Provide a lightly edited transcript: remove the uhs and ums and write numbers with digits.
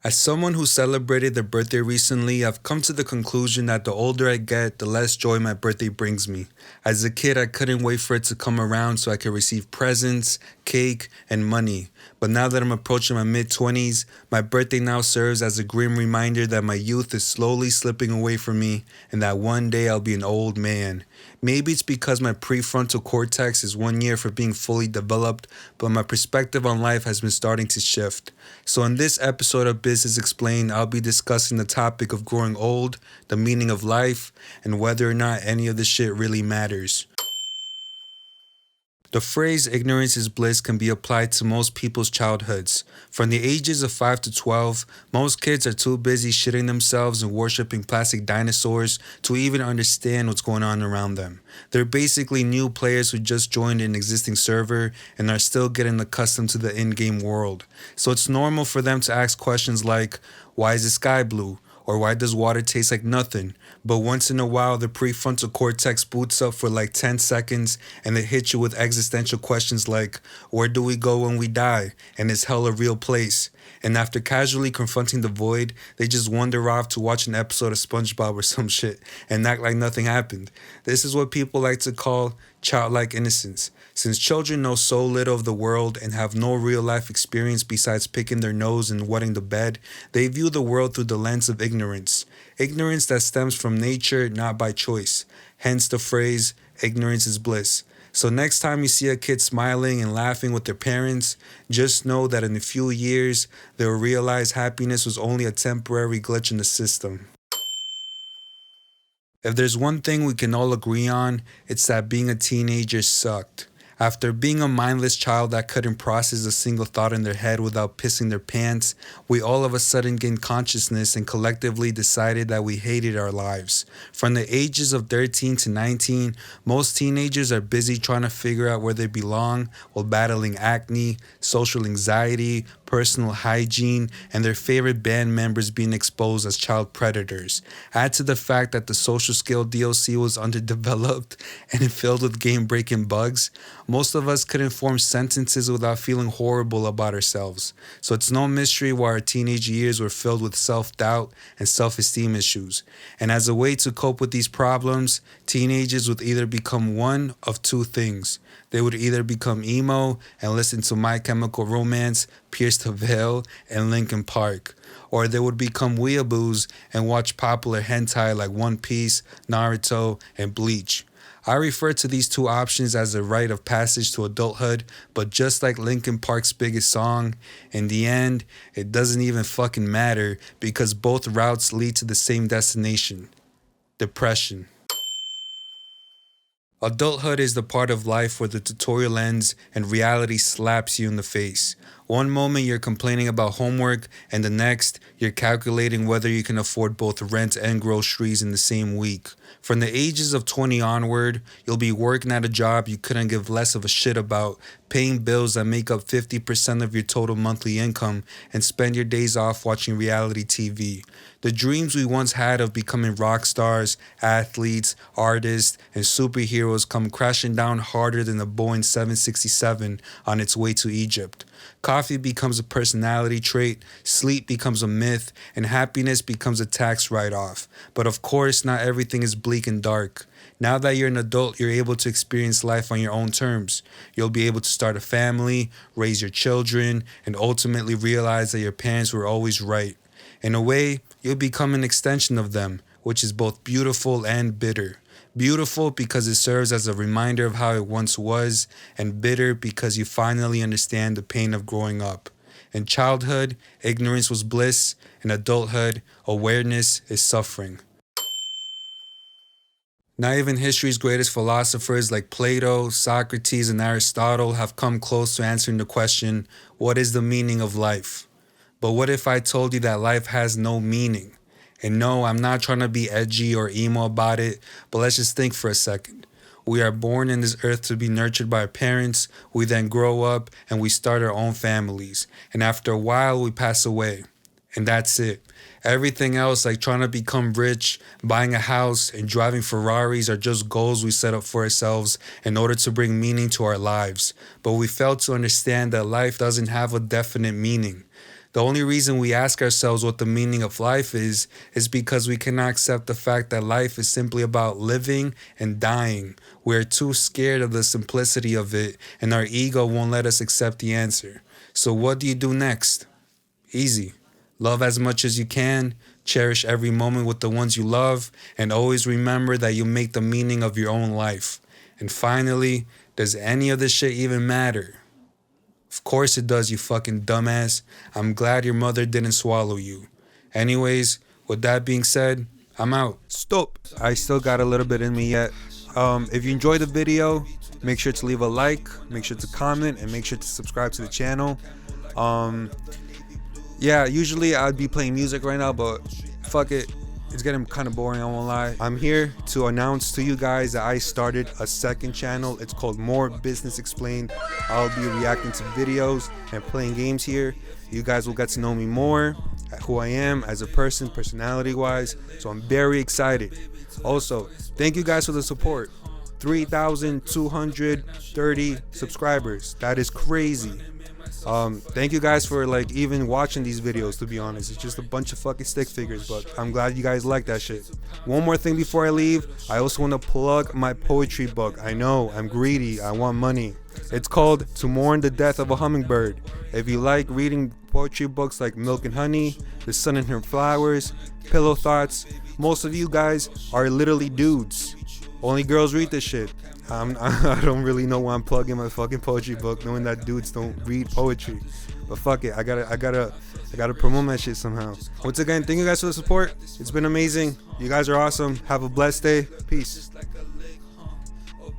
As someone who celebrated their birthday recently, I've come to the conclusion that the older I get, the less joy my birthday brings me. As a kid, I couldn't wait for it to come around so I could receive presents, cake, and money. But now that I'm approaching my mid-20s, my birthday now serves as a grim reminder that my youth is slowly slipping away from me and that one day I'll be an old man. Maybe it's because my prefrontal cortex is 1 year from being fully developed, but my perspective on life has been starting to shift. So in this episode of Business Explained, I'll be discussing the topic of growing old, the meaning of life, and whether or not any of this shit really matters. The phrase ignorance is bliss can be applied to most people's childhoods. From the ages of 5 to 12, most kids are too busy shitting themselves and worshiping plastic dinosaurs to even understand what's going on around them. They're basically new players who just joined an existing server and are still getting accustomed to the in-game world. So it's normal for them to ask questions like, why is the sky blue? Or why does water taste like nothing? But once in a while, the prefrontal cortex boots up for like 10 seconds and they hit you with existential questions like, where do we go when we die? And is hell a real place? And after casually confronting the void, they just wander off to watch an episode of SpongeBob or some shit and act like nothing happened. This is what people like to call childlike innocence. Since children know so little of the world and have no real life experience besides picking their nose and wetting the bed, they view the world through the lens of ignorance. Ignorance that stems from nature, not by choice. Hence the phrase, ignorance is bliss. So next time you see a kid smiling and laughing with their parents, just know that in a few years, they'll realize happiness was only a temporary glitch in the system. If there's one thing we can all agree on, it's that being a teenager sucked. After being a mindless child that couldn't process a single thought in their head without pissing their pants, we all of a sudden gained consciousness and collectively decided that we hated our lives. From the ages of 13 to 19, most teenagers are busy trying to figure out where they belong while battling acne, social anxiety, personal hygiene, and their favorite band members being exposed as child predators. Add to the fact that the social skill DLC was underdeveloped and filled with game-breaking bugs, most of us couldn't form sentences without feeling horrible about ourselves. So it's no mystery why our teenage years were filled with self-doubt and self-esteem issues. And as a way to cope with these problems, teenagers would either become one of two things. They would either become emo and listen to My Chemical Romance, Pierce the Veil, and Linkin Park, or they would become weeaboos and watch popular hentai like One Piece, Naruto, and Bleach. I refer to these two options as a rite of passage to adulthood, but just like Linkin Park's biggest song, in the end, it doesn't even fucking matter because both routes lead to the same destination: depression. Adulthood is the part of life where the tutorial ends and reality slaps you in the face. One moment you're complaining about homework, and the next, you're calculating whether you can afford both rent and groceries in the same week. From the ages of 20 onward, you'll be working at a job you couldn't give less of a shit about, paying bills that make up 50% of your total monthly income, and spend your days off watching reality TV. The dreams we once had of becoming rock stars, athletes, artists, and superheroes come crashing down harder than a Boeing 767 on its way to Egypt. Coffee becomes a personality trait, sleep becomes a myth, and happiness becomes a tax write-off. But of course, not everything is bleak and dark. Now that you're an adult, you're able to experience life on your own terms. You'll be able to start a family, raise your children, and ultimately realize that your parents were always right. In a way, you'll become an extension of them, which is both beautiful and bitter. Beautiful because it serves as a reminder of how it once was, and bitter because you finally understand the pain of growing up. In childhood, ignorance was bliss. In adulthood, awareness is suffering. Not even history's greatest philosophers like Plato, Socrates, and Aristotle have come close to answering the question, what is the meaning of life? But what if I told you that life has no meaning? And no, I'm not trying to be edgy or emo about it, but let's just think for a second. We are born in this earth to be nurtured by our parents, we then grow up and we start our own families. And after a while, we pass away. And that's it. Everything else, like trying to become rich, buying a house, and driving Ferraris, are just goals we set up for ourselves in order to bring meaning to our lives. But we fail to understand that life doesn't have a definite meaning. The only reason we ask ourselves what the meaning of life is because we cannot accept the fact that life is simply about living and dying. We are too scared of the simplicity of it, and our ego won't let us accept the answer. So what do you do next? Easy. Love as much as you can, cherish every moment with the ones you love, and always remember that you make the meaning of your own life. And finally, does any of this shit even matter? Of course it does, you fucking dumbass. I'm glad your mother didn't swallow you. Anyways, with that being said, I'm out. Stop. I still got a little bit in me yet. If you enjoyed the video, make sure to leave a like, make sure to comment, and make sure to subscribe to the channel. Yeah, usually I'd be playing music right now, but fuck it. It's getting kind of boring, I won't lie. I'm here to announce to you guys that I started a second channel. It's called More Business Explained. I'll be reacting to videos and playing games here. You guys will get to know me more, who I am as a person, personality-wise. So I'm very excited. Also, thank you guys for the support. 3,230 subscribers. That is crazy. Thank you guys for like even watching these videos, to be honest. It's just a bunch of fucking stick figures, but I'm glad you guys like that shit. One more thing before I leave, I also want to plug my poetry book. I know, I'm greedy, I want money. It's called To Mourn the Death of a Hummingbird. If you like reading poetry books like Milk and Honey, The Sun and Her Flowers, Pillow Thoughts, most of you guys are literally dudes. Only girls read this shit. I don't really know why I'm plugging my fucking poetry book, knowing that dudes don't read poetry. But fuck it, I gotta promote my shit somehow. Once again, thank you guys for the support. It's been amazing. You guys are awesome. Have a blessed day. Peace.